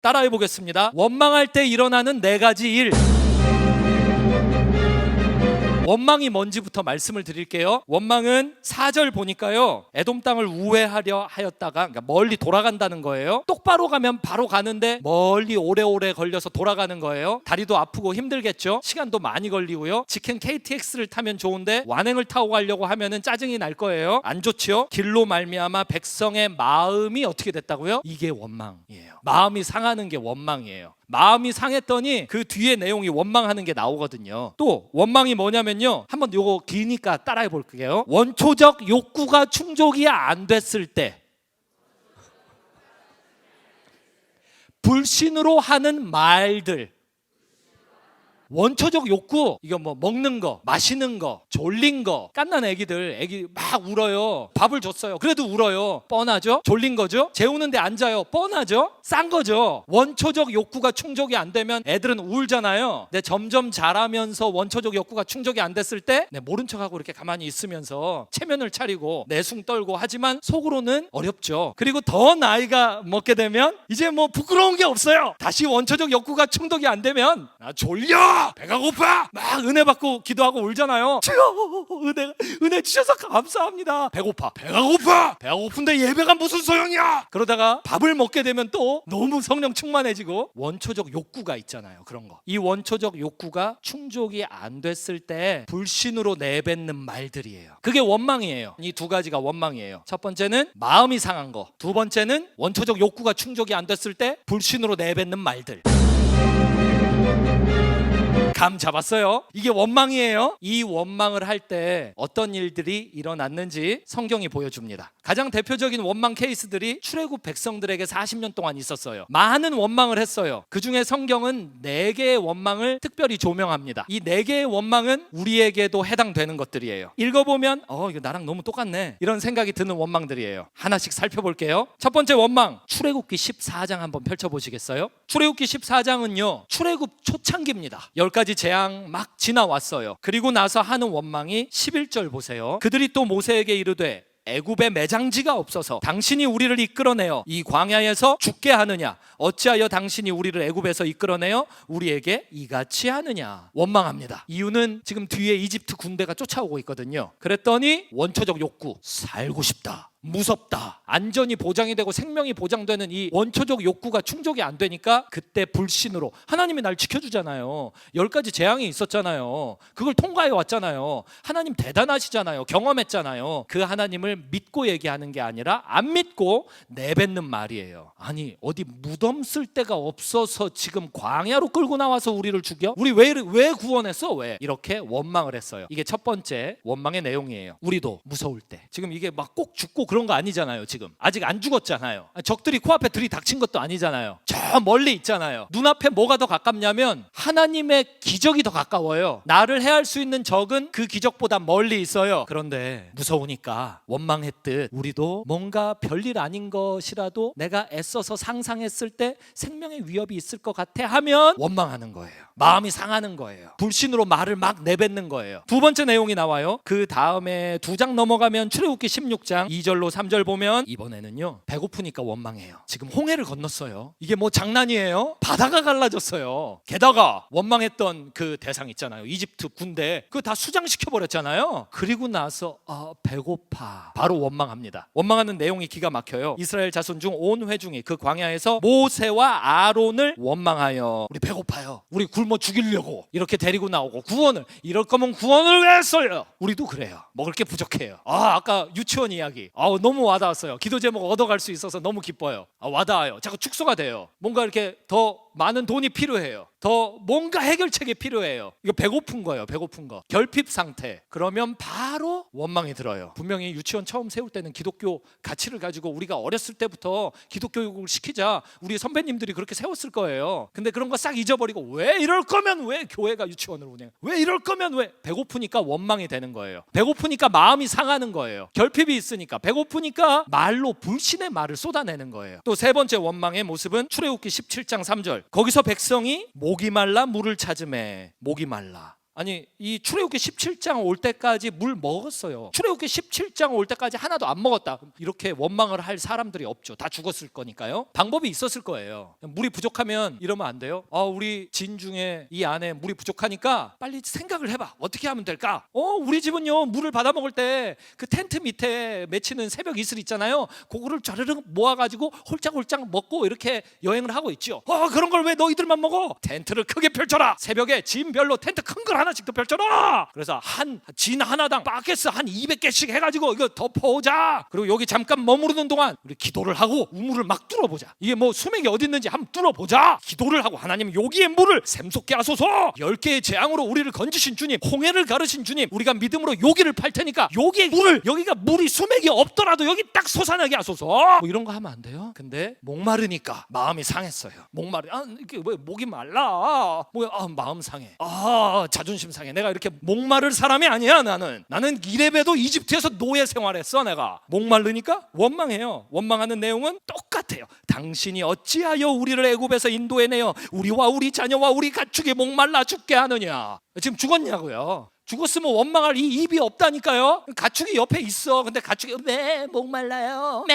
따라해 보겠습니다. 원망할 때 일어나는 4가지 일. 원망이 뭔지부터 말씀을 드릴게요. 원망은 4절 보니까요, 에돔 땅을 우회하려 하였다가, 그러니까 멀리 돌아간다는 거예요. 똑바로 가면 바로 가는데 멀리 오래오래 걸려서 돌아가는 거예요. 다리도 아프고 힘들겠죠. 시간도 많이 걸리고요. 직행 KTX를 타면 좋은데 완행을 타고 가려고 하면은 짜증이 날 거예요. 안 좋죠. 길로 말미암아 백성의 마음이 어떻게 됐다고요? 이게 원망이에요. 마음이 상하는 게 원망이에요. 마음이 상했더니 그 뒤에 내용이 원망하는 게 나오거든요. 또 원망이 뭐냐면요, 한번 요거 기니까 따라해 볼게요. 원초적 욕구가 충족이 안 됐을 때, 불신으로 하는 말들. 원초적 욕구, 이거 뭐 먹는 거, 마시는 거, 졸린 거. 갓난 애기 막 울어요. 밥을 줬어요. 그래도 울어요. 뻔하죠? 졸린 거죠? 재우는데 앉아요. 뻔하죠? 싼 거죠. 원초적 욕구가 충족이 안 되면 애들은 울잖아요. 근데 점점 자라면서 원초적 욕구가 충족이 안 됐을 때 모른 척하고 이렇게 가만히 있으면서 체면을 차리고 내숭 떨고, 하지만 속으로는 어렵죠. 그리고 더 나이가 먹게 되면 이제 뭐 부끄러운 게 없어요. 다시 원초적 욕구가 충족이 안 되면 나 졸려! 배가 고파! 막 은혜 받고 기도하고 울잖아요. 은혜 주셔서 감사합니다. 배고파. 배가 고파! 배가 고픈데 예배가 무슨 소용이야! 그러다가 밥을 먹게 되면 또 너무 성령 충만해지고, 원초적 욕구가 있잖아요. 그런 거. 이 원초적 욕구가 충족이 안 됐을 때 불신으로 내뱉는 말들이에요. 그게 원망이에요. 이 2가지가 원망이에요. 첫 번째는 마음이 상한 거, 두 번째는 원초적 욕구가 충족이 안 됐을 때 불신으로 내뱉는 말들. 감 잡았어요? 이게 원망이에요. 이 원망을 할 때 어떤 일들이 일어났는지 성경이 보여줍니다. 가장 대표적인 원망 케이스들이 출애굽 백성들에게 40년 동안 있었어요. 많은 원망을 했어요. 그 중에 성경은 4개의 원망을 특별히 조명합니다. 이 4개의 원망은 우리에게도 해당되는 것들이에요. 읽어보면 이거 나랑 너무 똑같네, 이런 생각이 드는 원망들이에요. 하나씩 살펴볼게요. 첫 번째 원망, 출애굽기 14장 한번 펼쳐보시겠어요? 출애굽기 14장은요, 출애굽 초창기입니다. 10가지 재앙 막 지나왔어요. 그리고 나서 하는 원망이 11절 보세요. 그들이 또 모세에게 이르되 애굽에 매장지가 없어서 당신이 우리를 이끌어내어 이 광야에서 죽게 하느냐? 어찌하여 당신이 우리를 애굽에서 이끌어내어 우리에게 이같이 하느냐? 원망합니다. 이유는 지금 뒤에 이집트 군대가 쫓아오고 있거든요. 그랬더니 원초적 욕구, 살고 싶다, 무섭다, 안전이 보장이 되고 생명이 보장되는 이 원초적 욕구가 충족이 안 되니까 그때 불신으로, 하나님이 날 지켜주잖아요. 10가지 재앙이 있었잖아요. 그걸 통과해 왔잖아요. 하나님 대단하시잖아요. 경험했잖아요. 그 하나님을 믿고 얘기하는 게 아니라 안 믿고 내뱉는 말이에요. 아니, 어디 무덤 쓸 데가 없어서 지금 광야로 끌고 나와서 우리를 죽여? 우리 왜 구원했어? 왜? 이렇게 원망을 했어요. 이게 첫 번째 원망의 내용이에요. 우리도 무서울 때, 지금 이게 막 꼭 죽고 그런 거 아니잖아요. 지금 아직 안 죽었잖아요. 적들이 코앞에 들이닥친 것도 아니잖아요. 저 멀리 있잖아요. 눈앞에 뭐가 더 가깝냐면 하나님의 기적이 더 가까워요. 나를 해할 수 있는 적은 그 기적보다 멀리 있어요. 그런데 무서우니까 원망했듯 우리도 뭔가 별일 아닌 것이라도 내가 애써서 상상했을 때 생명의 위협이 있을 것 같아 하면 원망하는 거예요. 마음이 상하는 거예요. 불신으로 말을 막 내뱉는 거예요. 두 번째 내용이 나와요. 그 다음에 2장 넘어가면 출애굽기 16장 2절로 3절 보면, 이번에는요, 배고프니까 원망해요. 지금 홍해를 건넜어요. 이게 뭐 장난이에요? 바다가 갈라졌어요. 게다가 원망했던 그 대상 있잖아요, 이집트 군대, 그거 다 수장시켜버렸잖아요. 그리고 나서 배고파, 바로 원망합니다. 원망하는 내용이 기가 막혀요. 이스라엘 자손 중 온 회중이 그 광야에서 모세와 아론을 원망하여, 우리 배고파요, 우리 굶어 죽이려고 이렇게 데리고 나오고, 구원을, 이럴 거면 구원을 왜 했어요? 우리도 그래요. 먹을 게 부족해요. 아까 유치원 이야기, 너무 와닿았어요. 기도 제목 얻어갈 수 있어서 너무 기뻐요. 와닿아요. 자꾸 축소가 돼요. 뭔가 이렇게 더 많은 돈이 필요해요. 더 뭔가 해결책이 필요해요. 이거 배고픈 거예요. 배고픈 거, 결핍 상태. 그러면 바로 원망이 들어요. 분명히 유치원 처음 세울 때는 기독교 가치를 가지고 우리가 어렸을 때부터 기독교 교육을 시키자, 우리 선배님들이 그렇게 세웠을 거예요. 근데 그런 거 싹 잊어버리고, 왜 이럴 거면 왜 교회가 유치원을 운영해? 왜 이럴 거면 왜? 배고프니까 원망이 되는 거예요. 배고프니까 마음이 상하는 거예요. 결핍이 있으니까. 배고프니까 말로 불신의 말을 쏟아내는 거예요. 또 세 번째 원망의 모습은 출애굽기 17장 3절. 거기서 백성이 목이 말라 물을 찾으매. 목이 말라. 아니 이 출애굽기 17장 올 때까지 물 먹었어요. 출애굽기 17장 올 때까지 하나도 안 먹었다. 이렇게 원망을 할 사람들이 없죠. 다 죽었을 거니까요. 방법이 있었을 거예요. 물이 부족하면 이러면 안 돼요. 우리 진 중에 이 안에 물이 부족하니까 빨리 생각을 해봐. 어떻게 하면 될까? 우리 집은요 물을 받아 먹을 때 그 텐트 밑에 맺히는 새벽 이슬 있잖아요. 그거를 자르르 모아가지고 홀짝홀짝 먹고 이렇게 여행을 하고 있죠. 그런 걸 왜 너희들만 먹어? 텐트를 크게 펼쳐라. 새벽에 진별로 텐트 큰 걸 하나씩 더 펼쳐라. 그래서 한 진 하나당 바켓스 한 200개씩 해가지고 이거 덮어오자. 그리고 여기 잠깐 머무르는 동안 우리 기도를 하고 우물을 막 뚫어보자. 이게 뭐 수맥이 어디 있는지 한번 뚫어보자. 기도를 하고 하나님 여기에 물을 샘솟게 하소서. 10개의 재앙으로 우리를 건지신 주님, 홍해를 가르신 주님, 우리가 믿음으로 여기를 팔 테니까 여기에 물을, 여기가 물이 수맥이 없더라도 여기 딱 솟아나게 하소서. 뭐 이런 거 하면 안 돼요? 근데 목마르니까 마음이 상했어요. 이게 왜 목이 말라? 뭐야? 마음 상해. 자존심 상해. 내가 이렇게 목마를 사람이 아니야. 나는 이래봬도 이집트에서 노예 생활했어. 내가 목마르니까 원망해요. 원망하는 내용은 똑같아요. 당신이 어찌하여 우리를 애굽에서 인도해내어 우리와 우리 자녀와 우리 가축이 목말라 죽게 하느냐. 지금 죽었냐고요. 죽었으면 원망할 이 입이 없다니까요. 가축이 옆에 있어. 근데 가축이 목말라요.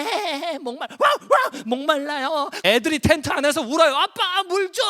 목말라요. 애들이 텐트 안에서 울어요. 아빠 물 줘.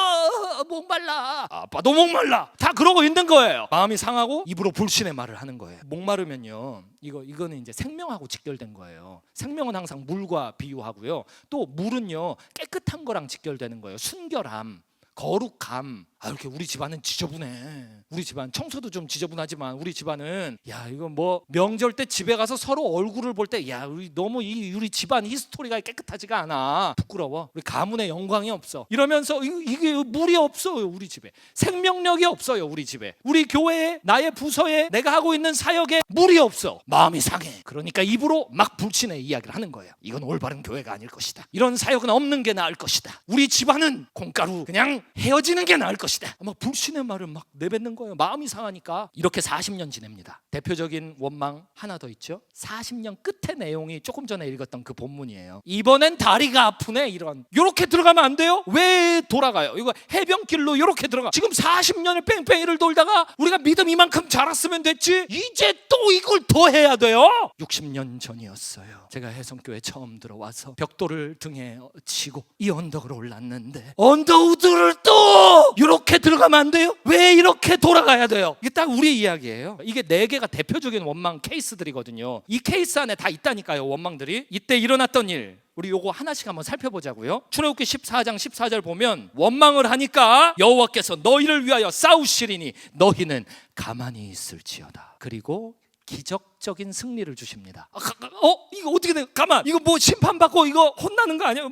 목말라. 아빠도 목말라. 다 그러고 있는 거예요. 마음이 상하고 입으로 불신의 말을 하는 거예요. 목마르면요. 이거는 이제 생명하고 직결된 거예요. 생명은 항상 물과 비유하고요. 또 물은요 깨끗한 거랑 직결되는 거예요. 순결함, 거룩함. 이렇게 우리 집안은 지저분해. 우리 집안 청소도 좀 지저분하지만 우리 집안은 이거 뭐 명절 때 집에 가서 서로 얼굴을 볼 때 우리 너무 우리 집안 히스토리가 깨끗하지가 않아. 부끄러워. 우리 가문의 영광이 없어. 이러면서 이게 물이 없어요. 우리 집에 생명력이 없어요. 우리 집에 우리 교회에 나의 부서에 내가 하고 있는 사역에 물이 없어. 마음이 상해. 그러니까 입으로 막 불신의 이야기를 하는 거예요. 이건 올바른 교회가 아닐 것이다. 이런 사역은 없는 게 나을 것이다. 우리 집안은 콩가루 그냥 헤어지는 게 나을 것이다. 막 불신의 말을 막 내뱉는 거예요. 마음이 상하니까. 이렇게 40년 지냅니다. 대표적인 원망 하나 더 있죠. 40년 끝의 내용이 조금 전에 읽었던 그 본문이에요. 이번엔 다리가 아프네. 이렇게 들어가면 안 돼요? 왜 돌아가요? 이거 해변길로 이렇게 들어가. 지금 40년을 뺑뺑이를 돌다가 우리가 믿음 이만큼 자랐으면 됐지. 이제 또 이걸 더 해야 돼요? 60년 전이었어요. 제가 해성교회 처음 들어와서 벽돌을 등에 치고 이 언덕을 올랐는데 언더우드를 또 이렇게 들어가면 안 돼요? 왜 이렇게 돌아가야 돼요? 이게 딱 우리 이야기예요. 이게 4개가 대표적인 원망 케이스들이거든요. 이 케이스 안에 다 있다니까요. 원망들이. 이때 일어났던 일 우리 요거 하나씩 한번 살펴보자고요. 출애굽기 14장 14절 보면 원망을 하니까 여호와께서 너희를 위하여 싸우시리니 너희는 가만히 있을지어다. 그리고 기적적인 승리를 주십니다. 이거 어떻게 돼? 가만. 이거 뭐 심판받고 이거 혼나는 거 아니에요?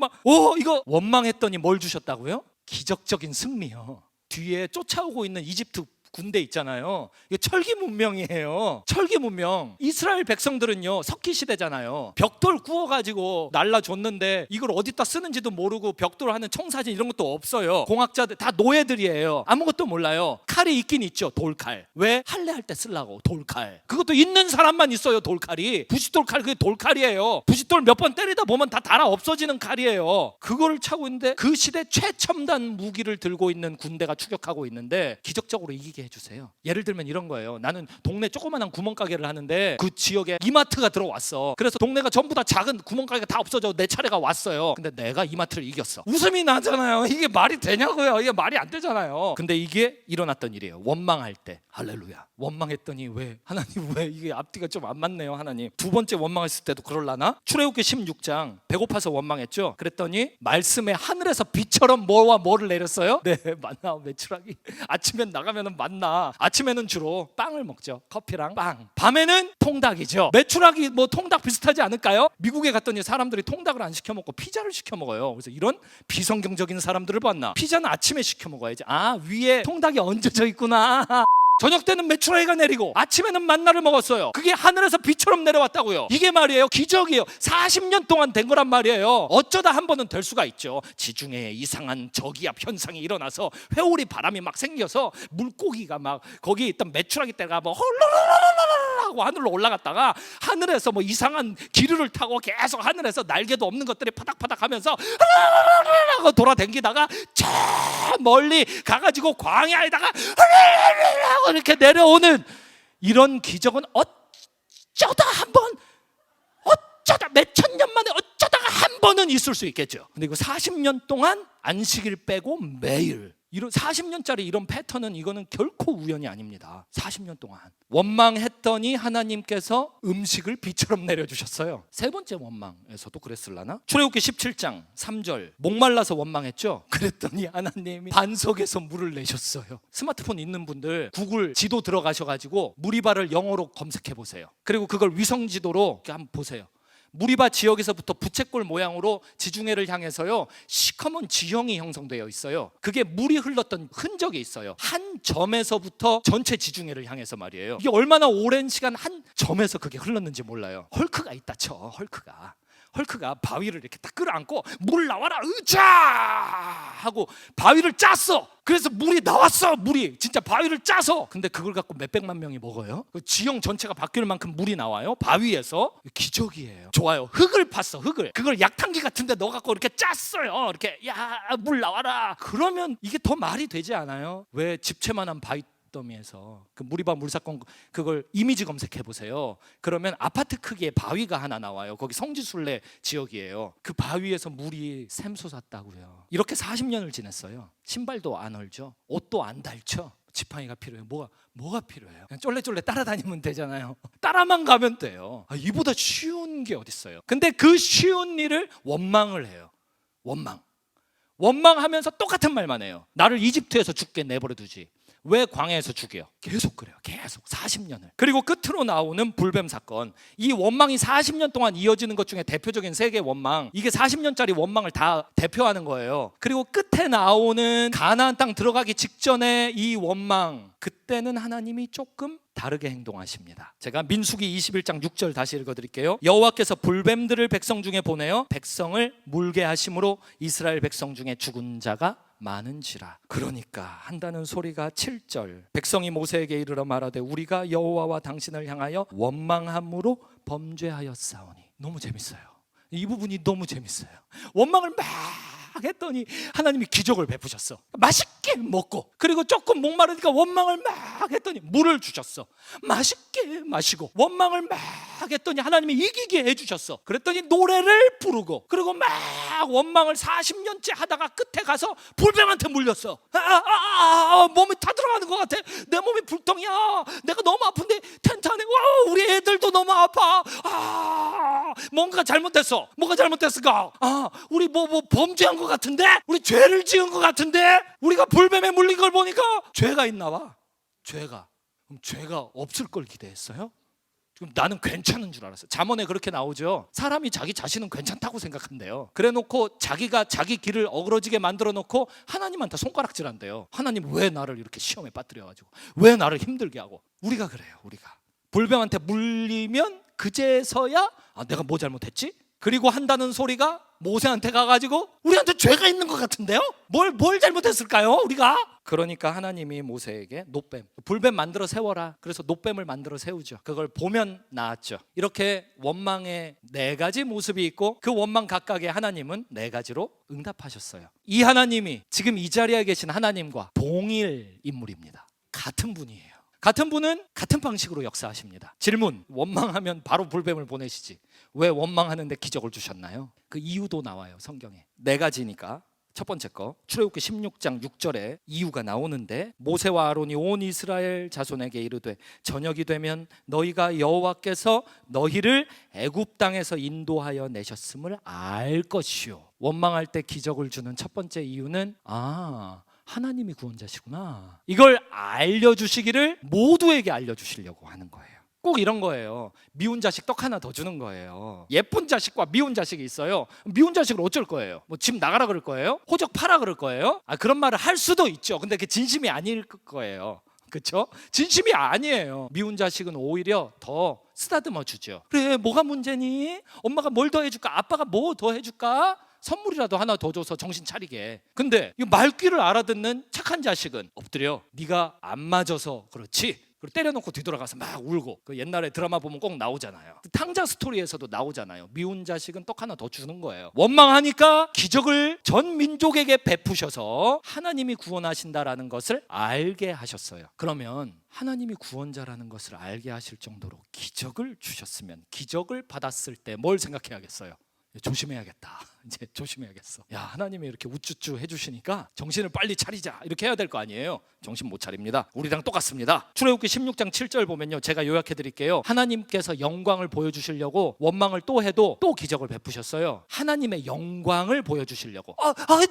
이거 원망했더니 뭘 주셨다고요? 기적적인 승리요. 뒤에 쫓아오고 있는 이집트 군대 있잖아요. 이거 철기 문명이에요. 철기 문명. 이스라엘 백성들은요 석기 시대잖아요. 벽돌 구워가지고 날라줬는데 이걸 어디다 쓰는지도 모르고 벽돌 하는 청사진 이런 것도 없어요. 공학자들 다 노예들이에요. 아무것도 몰라요. 칼이 있긴 있죠. 돌칼. 왜? 할례할 때 쓰려고. 돌칼. 그것도 있는 사람만 있어요. 돌칼이. 부싯돌 칼. 그게 돌칼이에요. 부싯돌 몇 번 때리다 보면 다 달아 없어지는 칼이에요. 그거를 차고 있는데 그 시대 최첨단 무기를 들고 있는 군대가 추격하고 있는데 기적적으로 이기게 해주세요. 예를 들면 이런 거예요. 나는 동네 조그만한 구멍가게를 하는데 그 지역에 이마트가 들어왔어. 그래서 동네가 전부 다 작은 구멍가게가 다 없어져 내 차례가 왔어요. 근데 내가 이마트를 이겼어. 웃음이 나잖아요. 이게 말이 되냐고요. 이게 말이 안 되잖아요. 근데 이게 일어났던 일이에요. 원망할 때. 할렐루야. 원망했더니 왜? 하나님 왜 이게 앞뒤가 좀 안 맞네요. 하나님. 두 번째 원망했을 때도 그럴라나? 출애굽기 16장 배고파서 원망했죠. 그랬더니 말씀에 하늘에서 비처럼 뭐와 뭐를 내렸어요? 네, 만나 메추라기. 아침엔 나가면은 만나. 아침에는 주로 빵을 먹죠. 커피랑 빵. 밤에는 통닭이죠. 메추라기 뭐 통닭 비슷하지 않을까요? 미국에 갔더니 사람들이 통닭을 안 시켜 먹고 피자를 시켜 먹어요. 그래서 이런 비성경적인 사람들을 봤나? 피자는 아침에 시켜 먹어야지. 위에 통닭이 얹어져 있구나. 저녁 때는 메추라기가 내리고 아침에는 만나를 먹었어요. 그게 하늘에서 비처럼 내려왔다고요. 이게 말이에요. 기적이에요. 40년 동안 된 거란 말이에요. 어쩌다 한 번은 될 수가 있죠. 지중해에 이상한 저기압 현상이 일어나서 회오리 바람이 막 생겨서 물고기가 막 거기에 있던 메추라기 떼가 뭐 헐렁헐렁헐렁 하고 하늘로 올라갔다가 하늘에서 뭐 이상한 기류를 타고 계속 하늘에서 날개도 없는 것들이 파닥파닥 하면서 하고 돌아다니다가 멀리 가가지고 광야에다가 이렇게 내려오는 이런 기적은 어쩌다 몇천 년 만에 어쩌다가 한 번은 있을 수 있겠죠. 근데 이거 40년 동안 안식일 빼고 매일 이런 40년짜리 이런 패턴은 이거는 결코 우연이 아닙니다. 40년 동안 원망했더니 하나님께서 음식을 비처럼 내려주셨어요. 세 번째 원망에서도 그랬을라나? 출애굽기 17장 3절 목말라서 원망했죠. 그랬더니 하나님이 반석에서 물을 내셨어요. 스마트폰 있는 분들 구글 지도 들어가셔가지고 무리바를 영어로 검색해 보세요. 그리고 그걸 위성지도로 한번 보세요. 무리바 지역에서부터 부채꼴 모양으로 지중해를 향해서요 시커먼 지형이 형성되어 있어요. 그게 물이 흘렀던 흔적이 있어요. 한 점에서부터 전체 지중해를 향해서 말이에요. 이게 얼마나 오랜 시간 한 점에서 그게 흘렀는지 몰라요. 헐크가 있다 쳐. 헐크가 바위를 이렇게 딱 끌어안고 물 나와라 으자 하고 바위를 짰어. 그래서 물이 나왔어. 물이 진짜 바위를 짜서. 근데 그걸 갖고 몇백만 명이 먹어요. 그 지형 전체가 바뀔 만큼 물이 나와요. 바위에서. 기적이에요. 좋아요. 흙을 팠어. 흙을. 그걸 약탕기 같은데 넣어 갖고 이렇게 짰어요. 이렇게 야 물 나와라. 그러면 이게 더 말이 되지 않아요? 왜 집채만한 바위 더미에서 그 무리바 물사건 그걸 이미지 검색해 보세요. 그러면 아파트 크기의 바위가 하나 나와요. 거기 성지순례 지역이에요. 그 바위에서 물이 샘솟았다고요. 이렇게 40년을 지냈어요. 신발도 안 헐죠. 옷도 안 닳죠. 지팡이가 필요해요. 뭐가 필요해요? 그냥 쫄래쫄래 따라다니면 되잖아요. 따라만 가면 돼요. 이보다 쉬운 게 어딨어요. 근데 그 쉬운 일을 원망을 해요. 원망하면서 똑같은 말만 해요. 나를 이집트에서 죽게 내버려 두지 왜 광야에서 죽여요? 계속 그래요. 계속 40년을. 그리고 끝으로 나오는 불뱀 사건. 이 원망이 40년 동안 이어지는 것 중에 대표적인 세 개의 원망. 이게 40년짜리 원망을 다 대표하는 거예요. 그리고 끝에 나오는 가나안 땅 들어가기 직전에 이 원망. 그때는 하나님이 조금 다르게 행동하십니다. 제가 민수기 21장 6절 다시 읽어드릴게요. 여호와께서 불뱀들을 백성 중에 보내어 백성을 물게 하심으로 이스라엘 백성 중에 죽은 자가 많은지라. 그러니까 한다는 소리가 7절. 백성이 모세에게 이르러 말하되 우리가 여호와와 당신을 향하여 원망함으로 범죄하였사오니. 너무 재밌어요. 이 부분이 너무 재밌어요. 원망을 막 했더니 하나님이 기적을 베푸셨어. 맛있게 먹고, 그리고 조금 목마르니까 원망을 막 했더니 물을 주셨어. 맛있게 마시고, 원망을 막 했더니 하나님이 이기게 해주셨어. 그랬더니 노래를 부르고, 그리고 막 원망을 40년째 하다가 끝에 가서 불뱀한테 물렸어. 몸이 다 들어가는 것 같아. 내 몸이 불통이야. 내가 너무 아픈데 텐트 안에 우리 애들도 너무 아파. 뭔가 잘못됐어. 뭐가 잘못됐을까? 우리 뭐 범죄한 것 같은데? 우리 죄를 지은 것 같은데? 우리가 불뱀에 물린 걸 보니까 죄가 있나 봐. 죄가. 그럼 죄가 없을 걸 기대했어요? 지금 나는 괜찮은 줄 알았어요. 잠언에 그렇게 나오죠. 사람이 자기 자신은 괜찮다고 생각한대요. 그래놓고 자기가 자기 길을 어그러지게 만들어 놓고 하나님한테 손가락질한대요. 하나님 왜 나를 이렇게 시험에 빠뜨려가지고, 왜 나를 힘들게 하고. 우리가 그래요. 우리가 불뱀한테 물리면 그제서야 내가 뭐 잘못했지? 그리고 한다는 소리가 모세한테 가가지고 우리한테 죄가 있는 것 같은데요? 뭘 잘못했을까요? 우리가? 그러니까 하나님이 모세에게 노뱀, 불뱀 만들어 세워라. 그래서 노뱀을 만들어 세우죠. 그걸 보면 나았죠. 이렇게 원망의 4가지 모습이 있고 그 원망 각각의 하나님은 4가지로 응답하셨어요. 이 하나님이 지금 이 자리에 계신 하나님과 동일 인물입니다. 같은 분이에요. 같은 분은 같은 방식으로 역사하십니다. 질문, 원망하면 바로 불뱀을 보내시지 왜 원망하는데 기적을 주셨나요? 그 이유도 나와요. 성경에 4가지니까. 첫 번째 거 출애굽기 16장 6절에 이유가 나오는데, 모세와 아론이 온 이스라엘 자손에게 이르되 저녁이 되면 너희가 여호와께서 너희를 애굽 땅에서 인도하여 내셨음을 알 것이요. 원망할 때 기적을 주는 첫 번째 이유는 하나님이 구원자시구나, 이걸 알려주시기를 모두에게 알려주시려고 하는 거예요. 꼭 이런 거예요. 미운 자식 떡 하나 더 주는 거예요. 예쁜 자식과 미운 자식이 있어요. 미운 자식을 어쩔 거예요? 집 나가라 그럴 거예요? 호적 팔아 그럴 거예요? 그런 말을 할 수도 있죠. 근데 그게 진심이 아닐 거예요. 그렇죠? 진심이 아니에요. 미운 자식은 오히려 더 쓰다듬어 주죠. 그래, 뭐가 문제니? 엄마가 뭘 더 해줄까? 아빠가 뭐 더 해줄까? 선물이라도 하나 더 줘서 정신 차리게. 근데 이 말귀를 알아듣는 착한 자식은 엎드려, 네가 안 맞아서 그렇지, 그리고 때려놓고 뒤돌아가서 막 울고. 그 옛날에 드라마 보면 꼭 나오잖아요. 탕자 스토리에서도 나오잖아요. 미운 자식은 떡 하나 더 주는 거예요. 원망하니까 기적을 전 민족에게 베푸셔서 하나님이 구원하신다라는 것을 알게 하셨어요. 그러면 하나님이 구원자라는 것을 알게 하실 정도로 기적을 주셨으면 기적을 받았을 때 뭘 생각해야겠어요? 조심해야겠다. 이제 조심해야겠어. 야, 하나님이 이렇게 우쭈쭈 해주시니까 정신을 빨리 차리자 이렇게 해야 될 거 아니에요. 정신 못 차립니다. 우리랑 똑같습니다. 출애굽기 16장 7절 보면요, 제가 요약해 드릴게요. 하나님께서 영광을 보여주시려고 원망을 또 해도 또 기적을 베푸셨어요. 하나님의 영광을 보여주시려고.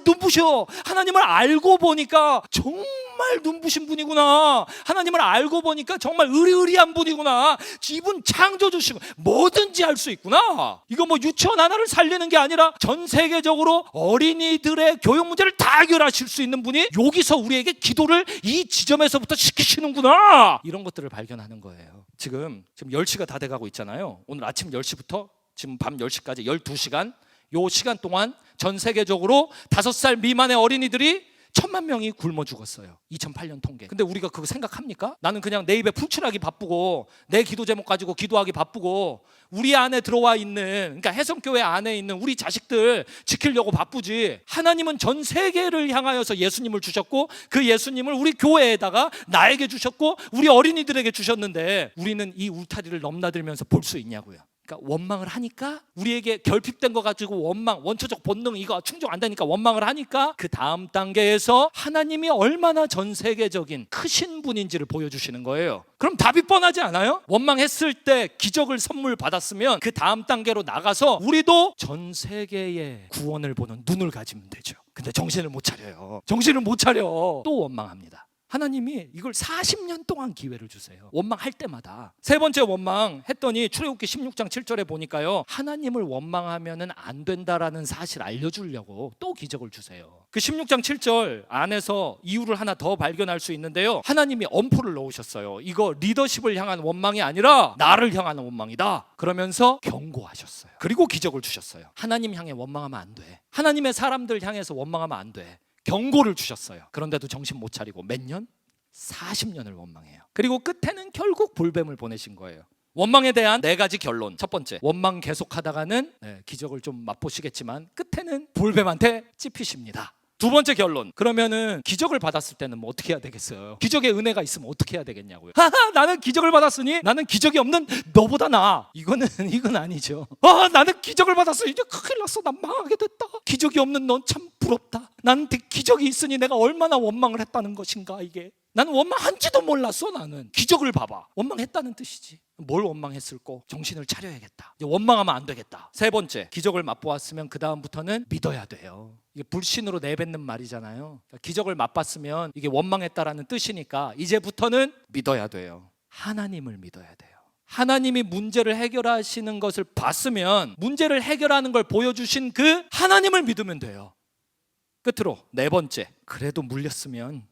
눈부셔. 하나님을 알고 보니까 정말 눈부신 분이구나. 하나님을 알고 보니까 정말 의리의리한 분이구나. 이분 창조주시고 뭐든지 할 수 있구나. 이거 뭐 유치원 하나를 살리는 게 아니라 전 세계적으로 어린이들의 교육 문제를 다 해결하실 수 있는 분이 여기서 우리에게 기도를 이 지점에서부터 시키시는구나. 이런 것들을 발견하는 거예요. 지금 10시가 다 돼가고 있잖아요. 오늘 아침 10시부터 지금 밤 10시까지 12시간, 요 시간 동안 전 세계적으로 5살 미만의 어린이들이 1,000만 명이 굶어 죽었어요. 2008년 통계. 근데 우리가 그거 생각합니까? 나는 그냥 내 입에 풀칠하기 바쁘고 내 기도 제목 가지고 기도하기 바쁘고 우리 안에 들어와 있는, 그러니까 해성교회 안에 있는 우리 자식들 지키려고 바쁘지. 하나님은 전 세계를 향하여서 예수님을 주셨고 그 예수님을 우리 교회에다가 나에게 주셨고 우리 어린이들에게 주셨는데 우리는 이 울타리를 넘나들면서 볼 수 있냐고요. 그러니까 원망을 하니까 우리에게 결핍된 거 가지고 원초적 본능 이거 충족 안 되니까 원망을 하니까 그 다음 단계에서 하나님이 얼마나 전 세계적인 크신 분인지를 보여주시는 거예요. 그럼 답이 뻔하지 않아요? 원망했을 때 기적을 선물 받았으면 그 다음 단계로 나가서 우리도 전 세계의 구원을 보는 눈을 가지면 되죠. 근데 정신을 못 차려요. 정신을 못 차려. 또 원망합니다. 하나님이 이걸 40년 동안 기회를 주세요. 원망할 때마다. 세 번째 원망했더니 출애굽기 16장 7절에 보니까요, 하나님을 원망하면 안 된다라는 사실 알려주려고 또 기적을 주세요. 그 16장 7절 안에서 이유를 하나 더 발견할 수 있는데요, 하나님이 엄포를 넣으셨어요. 이거 리더십을 향한 원망이 아니라 나를 향한 원망이다. 그러면서 경고하셨어요. 그리고 기적을 주셨어요. 하나님 향해 원망하면 안 돼. 하나님의 사람들 향해서 원망하면 안 돼. 경고를 주셨어요. 그런데도 정신 못 차리고 몇 년? 40년을 원망해요. 그리고 끝에는 결국 볼뱀을 보내신 거예요. 원망에 대한 4가지 결론. 첫 번째, 원망 계속하다가는 기적을 좀 맛보시겠지만 끝에는 볼뱀한테 찝히십니다. 두 번째 결론, 그러면은 기적을 받았을 때는 뭐 어떻게 해야 되겠어요? 기적의 은혜가 있으면 어떻게 해야 되겠냐고요. 나는 기적을 받았으니 나는 기적이 없는 너보다 나아. 이건 아니죠. 나는 기적을 받았어. 이제 큰일 났어. 난 망하게 됐다. 기적이 없는 넌 참 부럽다. 나한테 기적이 있으니 내가 얼마나 원망을 했다는 것인가. 이게 나는 원망한지도 몰랐어. 나는 기적을 봐봐. 원망했다는 뜻이지. 뭘 원망했을꼬? 정신을 차려야겠다. 이제 원망하면 안 되겠다. 세 번째, 기적을 맛보았으면 그 다음부터는 믿어야 돼요. 이게 불신으로 내뱉는 말이잖아요. 그러니까 기적을 맛봤으면 이게 원망했다라는 뜻이니까 이제부터는 믿어야 돼요. 하나님을 믿어야 돼요. 하나님이 문제를 해결하시는 것을 봤으면 문제를 해결하는 걸 보여주신 그 하나님을 믿으면 돼요. 끝으로 네 번째, 그래도 물렸으면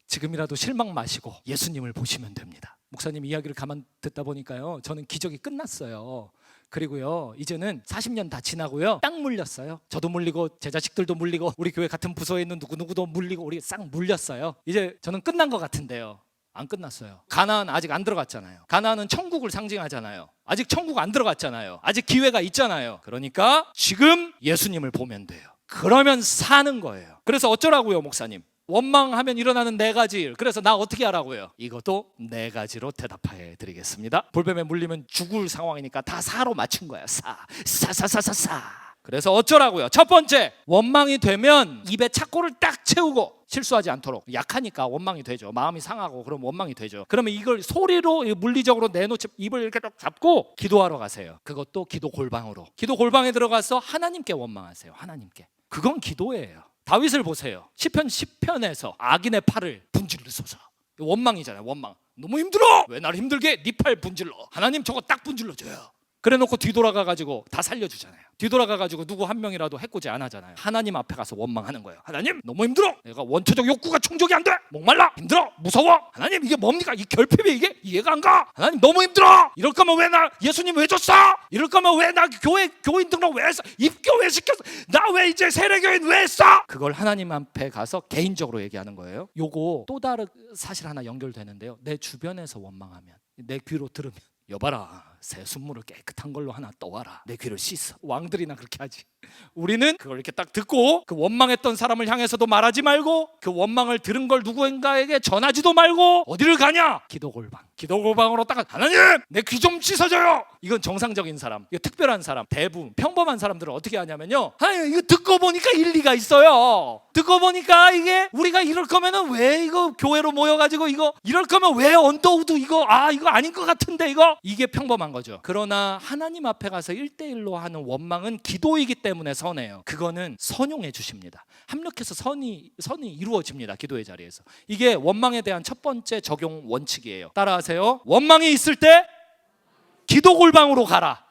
지금이라도 실망 마시고 예수님을 보시면 됩니다. 목사님 이야기를 가만 듣다 보니까요, 저는 기적이 끝났어요. 그리고요, 이제는 40년 다 지나고요, 딱 물렸어요. 저도 물리고 제 자식들도 물리고 우리 교회 같은 부서에 있는 누구누구도 물리고 우리 싹 물렸어요. 이제 저는 끝난 것 같은데요, 안 끝났어요. 가나안 아직 안 들어갔잖아요. 가나안은 천국을 상징하잖아요. 아직 천국 안 들어갔잖아요. 아직 기회가 있잖아요. 그러니까 지금 예수님을 보면 돼요. 그러면 사는 거예요. 그래서 어쩌라고요, 목사님? 원망하면 일어나는 4가지 일. 그래서 나 어떻게 하라고요? 이것도 4가지로 대답해 드리겠습니다. 볼뱀에 물리면 죽을 상황이니까 다 4로 맞춘 거야. 사. 그래서 어쩌라고요? 첫 번째, 원망이 되면 입에 착고를 딱 채우고 실수하지 않도록. 약하니까 원망이 되죠. 마음이 상하고 그럼 원망이 되죠. 그러면 이걸 소리로 물리적으로 내놓지, 입을 이렇게 딱 잡고 기도하러 가세요. 그것도 기도 골방으로. 기도 골방에 들어가서 하나님께 원망하세요. 하나님께. 그건 기도예요. 다윗을 보세요. 시편 10편에서 악인의 팔을 분질러소서. 원망이잖아요. 원망. 너무 힘들어. 왜 나를 힘들게? 네 팔 분질러. 하나님 저거 딱 분질러줘요. 그래 놓고 뒤돌아가가지고 다 살려주잖아요. 뒤돌아가가지고 누구 한 명이라도 해코지 안 하잖아요. 하나님 앞에 가서 원망하는 거예요. 하나님 너무 힘들어. 내가 원초적 욕구가 충족이 안 돼. 목말라. 힘들어. 무서워. 하나님 이게 뭡니까? 이 결핍이 이게 이해가 안 가. 하나님 너무 힘들어. 이럴 거면 왜 나 예수님 왜 줬어? 이럴 거면 왜 나 교인 등록 왜 했어? 입교 왜 시켰어? 나 왜 이제 세례교인 왜 했어? 그걸 하나님 앞에 가서 개인적으로 얘기하는 거예요. 요거 또 다른 사실 하나 연결되는데요. 내 주변에서 원망하면, 내 귀로 들으면, 여봐라 새 순물을 깨끗한 걸로 하나 떠와라. 내 귀를 씻어. 왕들이나 그렇게 하지. 우리는 그걸 이렇게 딱 듣고 그 원망했던 사람을 향해서도 말하지 말고 그 원망을 들은 걸 누구인가에게 전하지도 말고 어디를 가냐? 기도골방. 기도골방으로 딱 하나님 내 귀 좀 씻어줘요. 이건 정상적인 사람, 이거 특별한 사람, 대부분 평범한 사람들은 어떻게 하냐면요, 아니 이거 듣고 보니까 일리가 있어요. 듣고 보니까 이게 우리가 이럴 거면은 왜 이거 교회로 모여가지고 이거 이럴 거면 왜 언더우드 이거 이거 아닌 것 같은데 이게 평범한 거죠. 그러나 하나님 앞에 가서 1대1로 하는 원망은 기도이기 때문에 선해요. 그거는 선용해 주십니다. 합력해서 선이 이루어집니다. 기도의 자리에서. 이게 원망에 대한 첫 번째 적용 원칙이에요. 따라하세요. 원망이 있을 때 기도 골방으로 가라.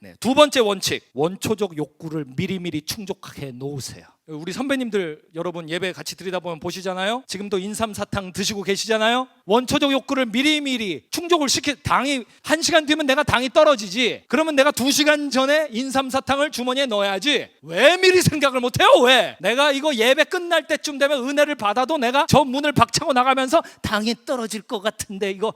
네, 두 번째 원칙, 원초적 욕구를 미리미리 충족하게 놓으세요. 우리 선배님들 여러분 예배 같이 드리다 보면 보시잖아요. 지금도 인삼사탕 드시고 계시잖아요. 원초적 욕구를 미리미리 충족을 당이 1시간 뒤면 내가 당이 떨어지지. 그러면 내가 2시간 전에 인삼사탕을 주머니에 넣어야지. 왜 미리 생각을 못해요? 왜? 내가 이거 예배 끝날 때쯤 되면 은혜를 받아도 내가 저 문을 박차고 나가면서 당이 떨어질 것 같은데 이거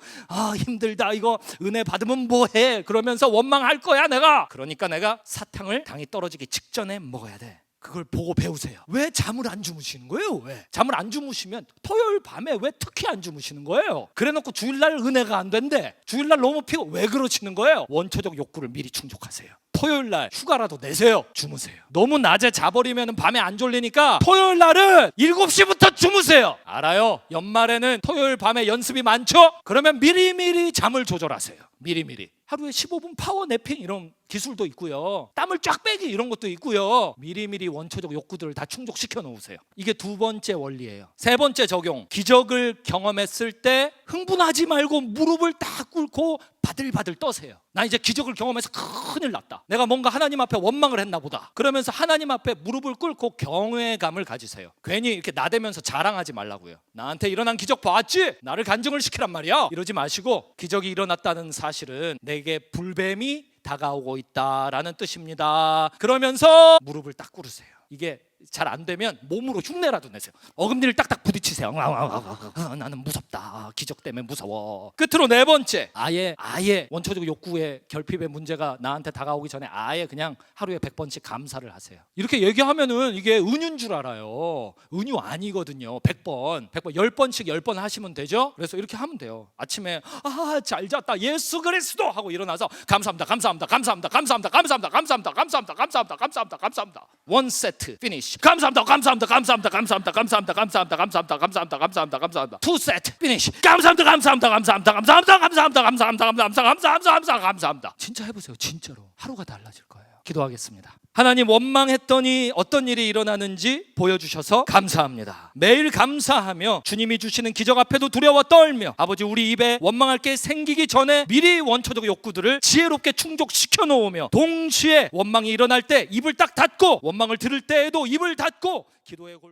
힘들다. 이거 은혜 받으면 뭐해? 그러면서 원망할 거야 내가. 그러니까 내가 사탕을 당이 떨어지기 직전에 먹어야 돼. 그걸 보고 배우세요. 왜 잠을 안 주무시는 거예요? 왜? 잠을 안 주무시면 토요일 밤에 왜 특히 안 주무시는 거예요? 그래놓고 주일날 은혜가 안 된대. 주일날 너무 피고 왜 그러시는 거예요? 원초적 욕구를 미리 충족하세요. 토요일날 휴가라도 내세요. 주무세요. 너무 낮에 자버리면 밤에 안 졸리니까 토요일날은 7시부터 주무세요. 알아요? 연말에는 토요일 밤에 연습이 많죠? 그러면 미리미리 잠을 조절하세요. 미리미리. 하루에 15분 파워냅핑 이런 기술도 있고요. 땀을 쫙 빼기 이런 것도 있고요. 미리미리 원초적 욕구들을 다 충족시켜 놓으세요. 이게 두 번째 원리예요. 세 번째 적용. 기적을 경험했을 때 흥분하지 말고 무릎을 딱 꿇고 바들바들 떠세요. 나 이제 기적을 경험해서 큰일 났다. 내가 뭔가 하나님 앞에 원망을 했나 보다. 그러면서 하나님 앞에 무릎을 꿇고 경외감을 가지세요. 괜히 이렇게 나대면서 자랑하지 말라고요. 나한테 일어난 기적 봤지? 나를 간증을 시키란 말이야. 이러지 마시고 기적이 일어났다는 사실은 내게 불뱀이 다가오고 있다라는 뜻입니다. 그러면서 무릎을 딱 꿇으세요. 이게 잘 안 되면 몸으로 흉내라도 내세요. 어금니를 딱딱 부딪히세요. 나는 무섭다. 기적 때문에 무서워. 끝으로 네 번째, 아예 원초적 욕구의 결핍의 문제가 나한테 다가오기 전에 아예 그냥 하루에 100번씩 감사를 하세요. 이렇게 얘기하면은 이게 은유인 줄 알아요. 은유 아니거든요. 100번 10번씩 10번 하시면 되죠. 그래서 이렇게 하면 돼요. 아침에 잘 잤다 예수 그리스도 하고 일어나서 감사합니다. 원 세트 피니쉬. 감사합니다. 투 세트 피니쉬. 감사합니다. 진짜 해보세요. 진짜로 하루가 달라질 거예요. 기도하겠습니다. 하나님, 원망했더니 어떤 일이 일어나는지 보여주셔서 감사합니다. 매일 감사하며 주님이 주시는 기적 앞에도 두려워 떨며 아버지, 우리 입에 원망할 게 생기기 전에 미리 원초적 욕구들을 지혜롭게 충족시켜 놓으며 동시에 원망이 일어날 때 입을 딱 닫고 원망을 들을 때에도 입을 닫고 기도의 골